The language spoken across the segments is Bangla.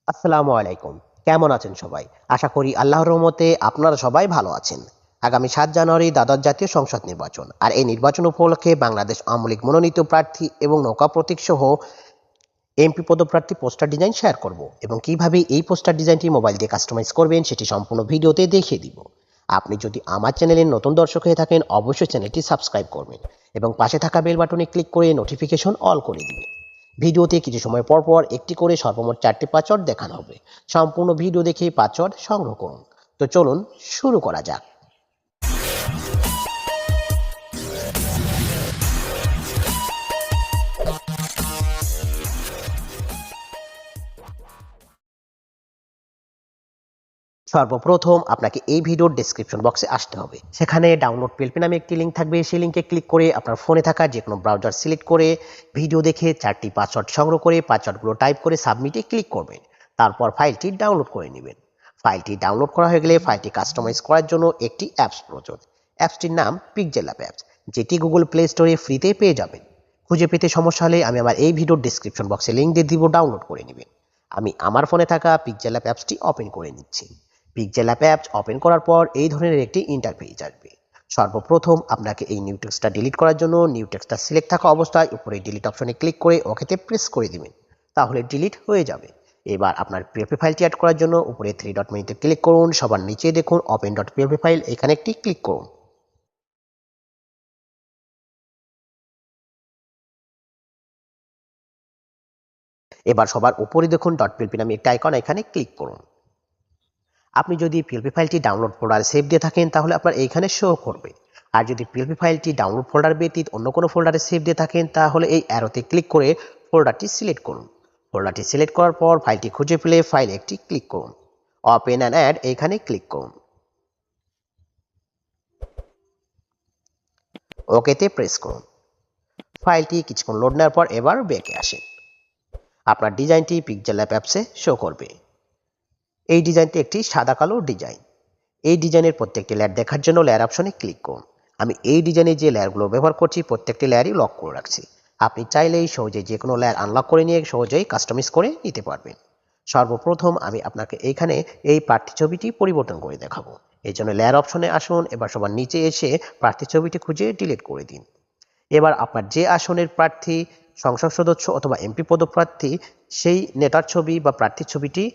আসসালামু আলাইকুম। কেমন আছেন সবাই? আশা করি আল্লাহর রহমতে আপনারা সবাই ভালো আছেন। আগামী ৭ জানুয়ারি দ্বাদশ জাতীয় সংসদ নির্বাচন। আর এই নির্বাচন উপলক্ষে বাংলাদেশ আওয়ামী লীগ মনোনীত প্রার্থী এবং নৌকা প্রতীক সহ এমপি পদপ্রার্থী পোস্টার ডিজাইন শেয়ার করব এবং কিভাবে এই পোস্টার ডিজাইনটি মোবাইল দিয়ে কাস্টমাইজ করবেন সেটি সম্পূর্ণ ভিডিওতে দেখিয়ে দিব। আপনি যদি আমার চ্যানেলের নতুন দর্শক হয়ে থাকেন অবশ্যই চ্যানেলটি সাবস্ক্রাইব করবেন এবং পাশে থাকা বেল বাটনে ক্লিক করে নোটিফিকেশন অল করে দিবেন। ভিডিওতে কিছু সময় পর পর একটি করে সর্বমোট 4টি পাসওয়ার্ড দেখানো হবে। সম্পূর্ণ ভিডিও দেখে পাসওয়ার্ড সংগ্রহ করুন। তো চলুন শুরু করা যাক। সর্বপ্রথম আপনাকে এই ভিডিওর ডেসক্রিপশন বক্সে আসতে হবে। সেখানে ডাউনলোড পিএলপি নামে একটি লিঙ্ক থাকবে। সেই লিঙ্কে ক্লিক করে আপনার ফোনে থাকা যে কোনো ব্রাউজার সিলেক্ট করে ভিডিও দেখে 4টি পাসওয়ার্ড সংগ্রহ করে পাসওয়ার্ডগুলো টাইপ করে সাবমিটে ক্লিক করবেন। তারপর ফাইলটি ডাউনলোড করে নেবেন। ফাইলটি ডাউনলোড করা হয়ে গেলে ফাইলটি কাস্টমাইজ করার জন্য একটি অ্যাপস প্রয়োজন। অ্যাপসটির নাম PixelLab অ্যাপস, যেটি গুগল প্লে স্টোরে ফ্রিতে পেয়ে যাবেন। খুঁজে পেতে সমস্যা হলে আমি আমার এই ভিডিওর ডেসক্রিপশন বক্সে লিঙ্ক দিয়ে দিব, ডাউনলোড করে নেবেন। আমি আমার ফোনে থাকা PixelLab অ্যাপসটি ওপেন করে নিচ্ছি। PixelLab অ্যাপস ওপেন করার পর এই ধরনের একটি ইন্টারফেস আসবে। সর্বপ্রথম আপনাকে এই নিউ টেক্সটটা ডিলিট করার জন্য নিউ টেক্সটটা সিলেক্ট থাকা অবস্থায় উপরে ডিলিট অপশনে ক্লিক করে ওকেতে প্রেস করে দিবেন। তাহলে ডিলিট হয়ে যাবে। এবার আপনার পিএলপি ফাইলটি অ্যাড করার জন্য উপরে 3 ডট মেনুতে ক্লিক করুন। সবার নিচে দেখুন ওপেন ডট পিএলপি ফাইল, এখানে একটি ক্লিক করুন। এবার সবার উপরে দেখুন ডট পিএলপি নামে একটা আইকন, এখানে ক্লিক করুন। আপনি যদি পিএলপি ফাইলটি ডাউনলোড ফোল্ডারে সেভ দিয়ে থাকেন তাহলে আপনার এইখানে শো করবে। আর যদি পিএলপি ফাইলটি ডাউনলোড ফোল্ডার ব্যতীত অন্য কোনো ফোল্ডারে সেভ দিয়ে থাকেন তাহলে এই অ্যারোতে ক্লিক করে ফোল্ডারটি সিলেক্ট করুন। ফোল্ডারটি সিলেক্ট করার পর ফাইলটি খুঁজে পেলে ফাইল একটি ক্লিক করুন। ওপেন অ্যান্ড অ্যাড, এখানে ক্লিক করুন। ওকেতে প্রেস করুন। ফাইলটি কিছুক্ষণ লোড নেওয়ার পর এবার ব্যাকে আসেন। আপনার ডিজাইনটি PixelLab অ্যাপসে শো করবে। এই ডিজাইনটি একটি সাদা কালো ডিজাইন। এই ডিজাইনের প্রত্যেকটি লেয়ার দেখার জন্য লেয়ার অপশনে ক্লিক করুন। আমি এই ডিজাইনে যে লেয়ারগুলো ব্যবহার করছি প্রত্যেকটি লেয়ারই লক করে রাখছি। আপনি চাইলেই সহজেই যে কোনো লেয়ার আনলক করে নিয়ে সহজেই কাস্টমাইজ করে নিতে পারবেন। সর্বপ্রথম আমি আপনাকে এইখানে এই প্রার্থী ছবিটি পরিবর্তন করে দেখাবো। এই জন্য লেয়ার অপশনে আসুন। এবার সবার নিচে এসে প্রার্থী ছবিটি খুঁজে ডিলিট করে দিন। এবার আপনার যে আসনের প্রার্থী, সংসদ সদস্য অথবা এমপি পদপ্রার্থী, সেই নেতার ছবি বা প্রার্থীর ছবিটি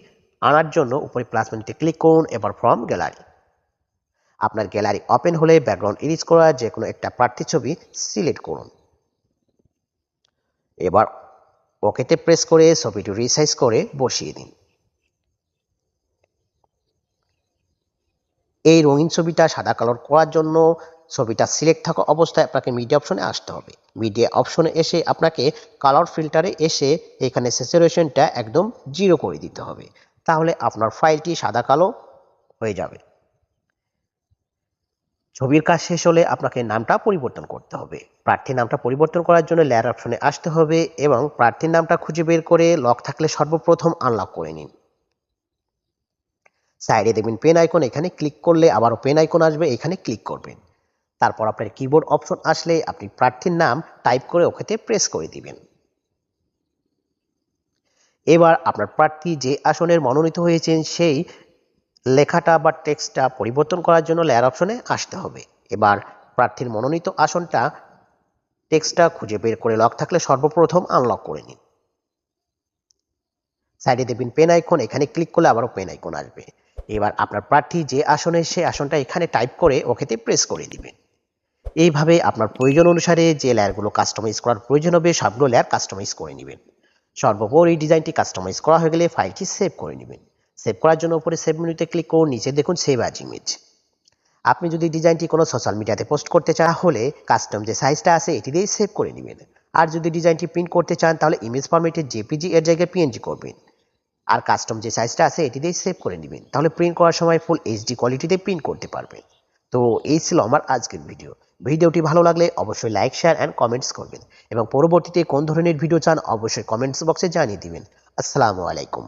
আনার জন্য উপরে প্লাস মেনুতে ক্লিক করুন। এবার ফ্রম গ্যালারি, আপনার গ্যালারি ওপেন হলে ব্যাকগ্রাউন্ড ইরেজ করা যে কোনো একটা প্রার্থী ছবি সিলেক্ট করুন। এবার ওকেতে প্রেস করে ছবিটি রিসাইজ করে বসিয়ে দিন। এই রঙিন ছবিটা সাদা কালার করার জন্য ছবিটা সিলেক্ট থাকা অবস্থায় আপনাকে মিডিয়া অপশনে আসতে হবে। মিডিয়া অপশনে এসে আপনাকে কালার ফিল্টারে এসে এখানে স্যাচুরেশনটা একদম 0 করে দিতে হবে। তাহলে আপনার ফাইলটি সাদা কালো হয়ে যাবে। ছবির কাজ শেষ হলে আপনাকে নামটা পরিবর্তন করতে হবে। প্রার্থীর নামটা পরিবর্তন করার জন্য লেয়ার অপশনে আসতে হবে এবং প্রার্থীর নামটা খুঁজে বের করে লক থাকলে সর্বপ্রথম আনলক করে নিন। সাইডে দেখবেন পেন আইকন, এখানে ক্লিক করলে আবারও পেন আইকন আসবে, এখানে ক্লিক করবেন। তারপর আপনার কিবোর্ড অপশন আসলে আপনি প্রার্থীর নাম টাইপ করে ওকেতে প্রেস করে দিবেন। এবার আপনার প্রার্থী যে আসনের মনোনীত হয়েছেন সেই লেখাটা বা টেক্সটটা পরিবর্তন করার জন্য লেয়ার অপশনে আসতে হবে। এবার প্রার্থীর মনোনীত আসনটা টেক্সটটা খুঁজে বের করে লক থাকলে সর্বপ্রথম আনলক করে নিন। সাইডে দেখবেন পেন আইকন, এখানে ক্লিক করলে আবারও পেন আইকন আসবে। এবার আপনার প্রার্থী যে আসনে সেই আসনটা এখানে টাইপ করে ওকেতে প্রেস করে দিবেন। এইভাবে আপনার প্রয়োজন অনুসারে যে লেয়ারগুলো কাস্টমাইজ করার প্রয়োজন হবে সবগুলো লেয়ার কাস্টমাইজ করে নেবেন। সর্বোপরি ডিজাইনটি কাস্টমাইজ করা হয়ে গেলে ফাইলটি সেভ করে নেবেন। সেভ করার জন্য উপরে সেভ মেনুতে ক্লিক করুন, নিচে দেখুন সেভ অ্যাজ ইমেজ। আপনি যদি ডিজাইনটি কোনো সোশ্যাল মিডিয়াতে পোস্ট করতে চান তাহলে কাস্টম যে সাইজটা আছে এটি দিয়ে সেভ করে নেবেন। আর যদি ডিজাইনটি প্রিন্ট করতে চান তাহলে ইমেজ ফরম্যাটে জেপিজি এর জায়গায় পিএনজি করবেন। আর কাস্টম যে সাইজটা আছে এটি দিয়ে সেভ করে নেবেন। তাহলে প্রিন্ট করার সময় ফুল এইচডি কোয়ালিটিতে প্রিন্ট করতে পারবেন। তো এই ছিল আমার আজকের ভিডিও। ভিডিওটি ভালো লাগলে অবশ্যই লাইক, শেয়ার অ্যান্ড কমেন্টস করবেন এবং পরবর্তীতে কোন ধরনের ভিডিও চান অবশ্যই কমেন্টস বক্সে জানিয়ে দিবেন। আসসালামু আলাইকুম।